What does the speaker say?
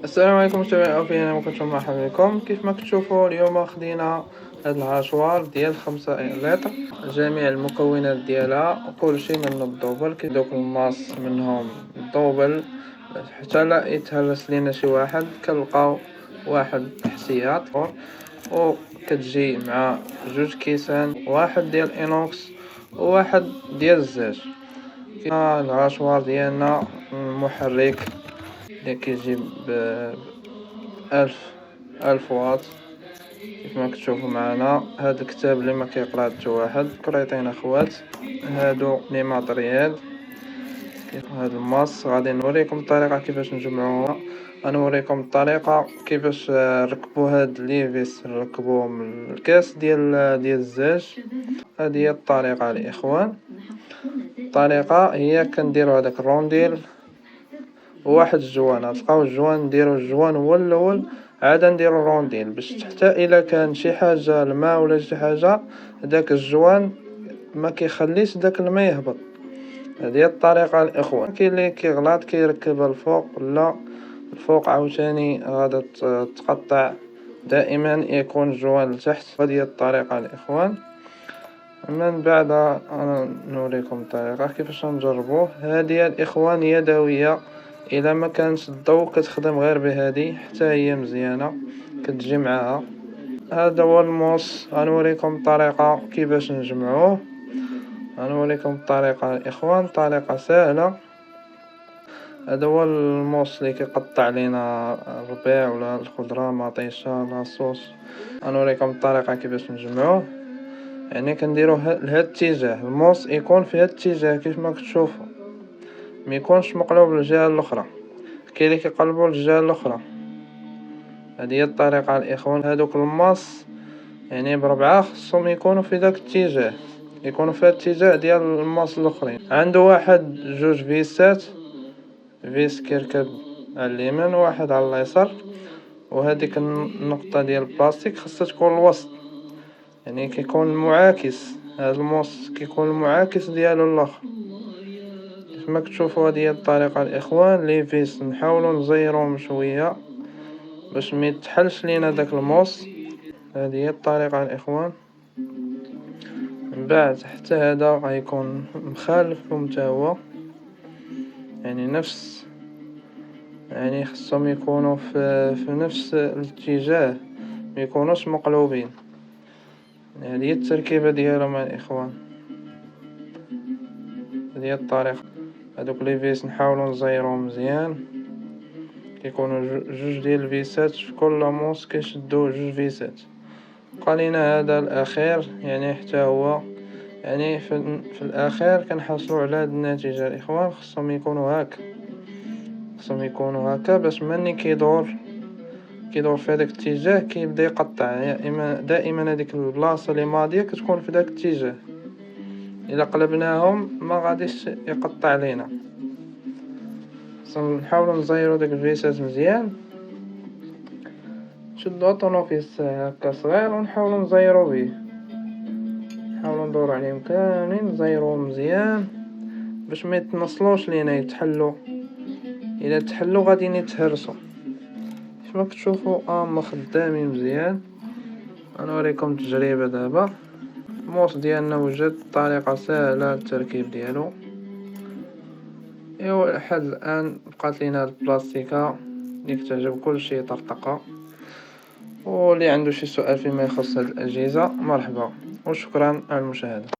السلام عليكم متابعين أوفياء، أنا كنتم مرحبا بكم. كيف ما كتشوفوا اليوم خدينا هاد الهاشوار ديال 5 لتر، جميع المكونات ديالها وكلشي منه الدوبل. دوك الماس منهم الدوبل حتى لا يتهرس لينا شي واحد، كنلقاو واحد احتياط وكتجي مع 2 كيسان، واحد ديال انوكس وواحد ديال الزاج. الهاشوار ديالنا محرك اللي كيجي ب1000 واط كيف ما كتشوفوا معنا. هاد الكتاب اللي ما كيقرا حتى واحد كريطين اخوات. هادو لي ماتريال، هاد الماس غادي نوريكم الطريقه كيفاش نجمعوها. غنوريكم الطريقه كيفاش نركبوا هاد ليفيس، نركبوهم الكاس ديال الزاج. هذه هي الطريقه الاخوان. الطريقه هي كنديروا هذاك الرونديل وواحد الجوان، تلقاو الجوان نديرو الجوان هو الاول، عاد نديرو الرونديل باش حتى الا كان شي حاجه الماء ولا شي حاجه داك الجوان ما كيخليش داك الماء يهبط. هذه هي الطريقه الاخوان. كاين اللي كيغلط كيركبها الفوق، لا الفوق عاوتاني غادا تقطع، دائما يكون الجوان لتحت. هذه هي الطريقه الاخوان. من بعد نوريكم الطريقه كيفاش نجربوه. هذه الاخوان يدويه، الا ما كانش الضوء كتخدم غير بهذه حتى هي مزيانه كتجي معاها. هذا هو الموس. غنوريكم الطريقه كيفاش نجمعوه. غنوريكم الطريقه الاخوان، طريقه سهله. هذا هو الموس اللي كيقطع لينا الربيع ولا الخضره، مطيشه لاصوص. غنوريكم الطريقه كيفاش نجمعوه. يعني كنديروه لهاد الاتجاه، الموس يكون في هاد الاتجاه كيف ما كتشوفوا، ما يكونش مقلوب للجهه الاخرى. كاين اللي كيقلبوا للجهه الاخرى. هذه هي الطريقه الاخوان. هذوك الماس يعني ب4 خصهم يكونوا في داك الاتجاه، يكونوا في الاتجاه ديال الماس الاخرين. عنده واحد 2 فيسات، فيس كيركب على اليمين وواحد على اليسار، وهذيك النقطه ديال البلاستيك خصها تكون الوسط، يعني كيكون معاكس. هذا الموس كيكون المعاكس ديالو الاخر كيف ما كتشوفوا. هذه هي الطريقه الاخوان. لي فيس نحاولوا نزيروهم شويه باش ما يتحلش لينا داك الموس. هذه هي الطريقه الاخوان. من بعد حتى هذا غيكون مخالف حتى هو، يعني نفس، يعني خصهم يكونوا في نفس الاتجاه، ما يكونوش مقلوبين. هذه هي التركيبه ديالهم الاخوان. هذه هي الطريقه. هذوك لي فيس نحاولوا نزيروهم مزيان، كيكونوا 2 ديال الفيسات في كل موس كيشدوا 2 فيسات. بقى لينا هذا الاخير، يعني حتى هو يعني في الاخير كنحصلوا على هذه النتيجه الاخوان. خصهم يكونوا هكا باش مني كيدور في هذاك الاتجاه كيبدا يقطع. يعني دائما هذيك البلاصه اللي ماضيه كتكون في داك الاتجاه، الا قلبناهم ما غاديش يقطع لينا. نحاولوا نزيروا داك الفيسات مزيان، نشدو طونوفيس هكا صغير ونحاولوا نزيرو به، نحاولوا ندورو عليهم كاملين نزيروهم مزيان باش ما يتنصلوش لينا، يتحلوا. الا تحلوا غادي يتهرسوا. كيف ما كتشوفوا هما خدامين مزيان. غنوريكم التجربه دابا. الموس ديالنا وجد، طريقه سهله التركيب ديالو. ايوا لحد الان بقات لينا البلاستيكه اللي كتعجب كلشي طرطقه. واللي عنده شي سؤال فيما يخص هاد الاجهزه مرحبا، وشكرا على المشاهده.